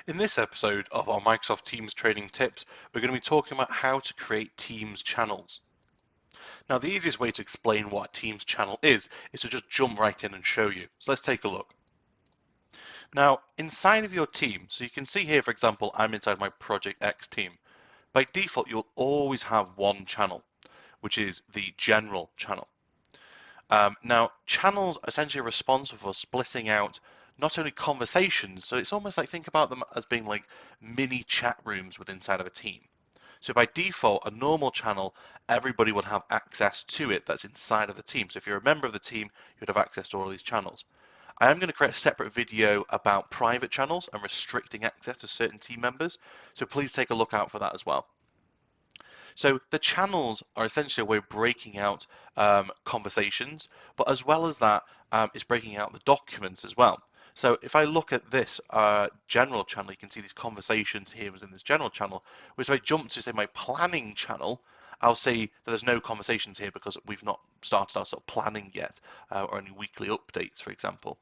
In this episode of our Microsoft Teams training tips, we're going to be talking about how to create Teams channels. Now, the easiest way to explain what a Teams channel is to just jump right in and show you. So let's take a look. Now, inside of your team, so you can see here, for example, I'm inside my Project X team. By default, you'll always have one channel, which is the general channel. Now, channels are essentially responsible for splitting out not only conversations, so it's almost like think about them as being like mini chat rooms within inside of a team. So by default, a normal channel, everybody would have access to it that's inside of the team. So if you're a member of the team, you would have access to all of these channels. I am going to create a separate video about private channels and restricting access to certain team members. So please take a look out for that as well. So the channels are essentially a way of breaking out conversations, but as well as that, it's breaking out the documents as well. So if I look at this general channel, you can see these conversations here within this general channel. Whereas if I jump to say my planning channel, I'll see that there's no conversations here because we've not started our sort of planning yet, or any weekly updates, for example.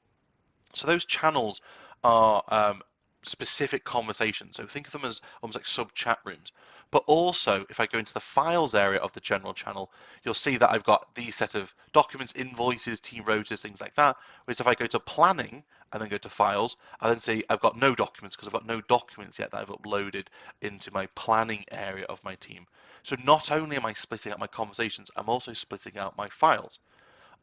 So those channels are specific conversations. So think of them as almost like sub chat rooms. But also, if I go into the files area of the general channel, you'll see that I've got these set of documents, invoices, team rotas, things like that. Whereas if I go to planning and then go to files, I then see I've got no documents because I've got no documents yet that I've uploaded into my planning area of my team. So not only am I splitting out my conversations, I'm also splitting out my files.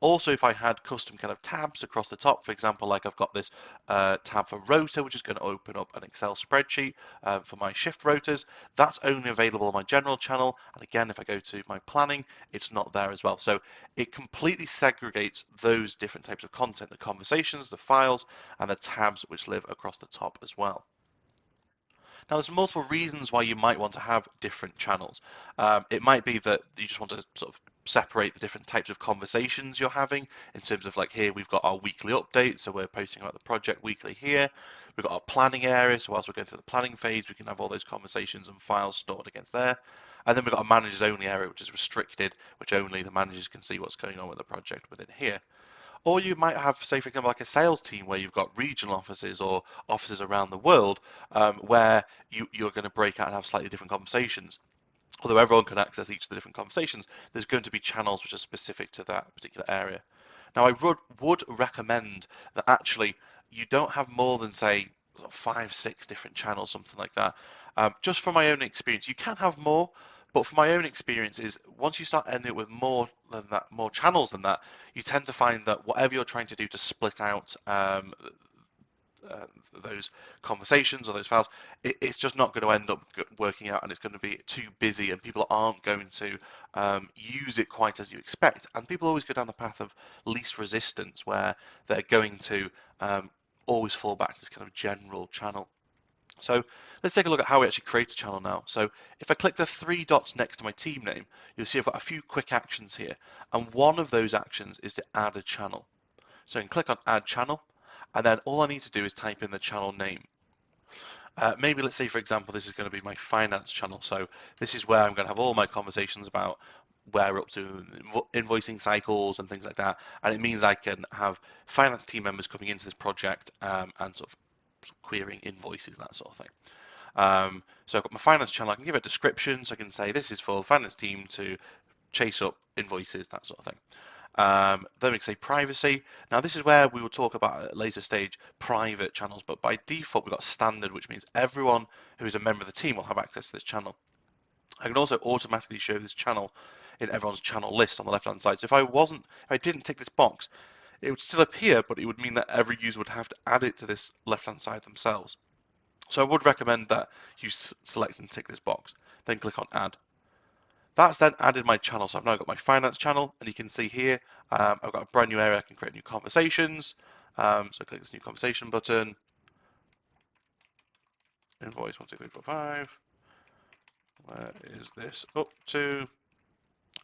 Also, if I had custom kind of tabs across the top, for example, like I've got this tab for rota, which is going to open up an Excel spreadsheet for my shift rotas, that's only available on my general channel. And again, if I go to my planning, it's not there as well. So it completely segregates those different types of content, the conversations, the files, and the tabs which live across the top as well. Now, there's multiple reasons why you might want to have different channels. It might be that you just want to sort of separate the different types of conversations you're having in terms of like here we've got our weekly update, so we're posting about the project weekly here. We've got our planning area, so whilst we're going through the planning phase, we can have all those conversations and files stored against there. And then we've got a managers only area, which is restricted, which only the managers can see what's going on with the project within here. Or you might have, say, for example, like a sales team where you've got regional offices or offices around the world where you're going to break out and have slightly different conversations. Although everyone can access each of the different conversations, there's going to be channels which are specific to that particular area. Now, I would recommend that actually you don't have more than, say, 5, 6 different channels, something like that. Just from my own experience, you can have more, but from my own experience is once you start ending up with more than that, more channels than that, you tend to find that whatever you're trying to do to split out those conversations or those files, it's just not going to end up working out, and it's going to be too busy, and people aren't going to use it quite as you expect. And people always go down the path of least resistance, where they're going to always fall back to this kind of general channel. So let's take a look at how we actually create a channel now. So if I click the 3 dots next to my team name, you'll see I've got a few quick actions here. And one of those actions is to add a channel. So I can click on add channel, and then all I need to do is type in the channel name. Maybe let's say, for example, this is going to be my finance channel. So this is where I'm going to have all my conversations about where we're up to invoicing cycles and things like that. And it means I can have finance team members coming into this project and sort of querying invoices, that sort of thing. So I've got my finance channel. I can give a description. So I can say this is for the finance team to chase up invoices, that sort of thing. Then we can say privacy. Now this is where we will talk about at a later stage private channels, but by default we've got standard, which means everyone who is a member of the team will have access to this channel. I can also automatically show this channel in everyone's channel list on the left hand side. So if I didn't tick this box, it would still appear, but it would mean that every user would have to add it to this left hand side themselves. So I would recommend that you select and tick this box, then click on add. That's then added my channel. So I've now got my finance channel, and you can see here I've got a brand new area. I can create new conversations. So click this new conversation button. Invoice 12345. Where is this up to?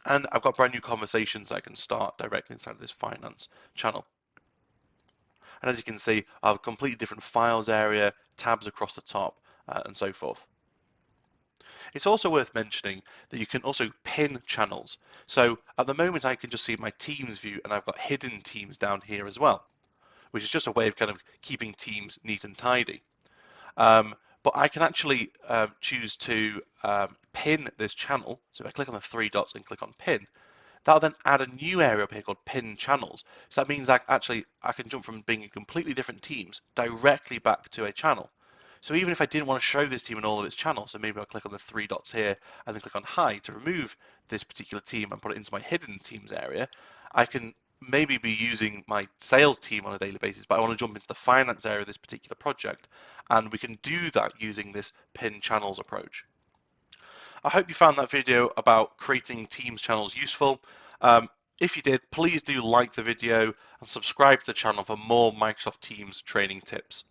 And I've got brand new conversations I can start directly inside of this finance channel. And as you can see, I have a completely different files area, tabs across the top, and so forth. It's also worth mentioning that you can also pin channels. So at the moment I can just see my teams view, and I've got hidden teams down here as well, which is just a way of kind of keeping teams neat and tidy. but I can actually choose to pin this channel. So if I click on the three dots and click on pin, that'll then add a new area up here called pin channels. So that means I can jump from being in completely different teams directly back to a channel. So even if I didn't want to show this team in all of its channels, so maybe I'll click on the three dots here and then click on hide to remove this particular team and put it into my hidden teams area, I can maybe be using my sales team on a daily basis, but I want to jump into the finance area of this particular project. And we can do that using this pin channels approach. I hope you found that video about creating Teams channels useful. If you did, please do like the video and subscribe to the channel for more Microsoft Teams training tips.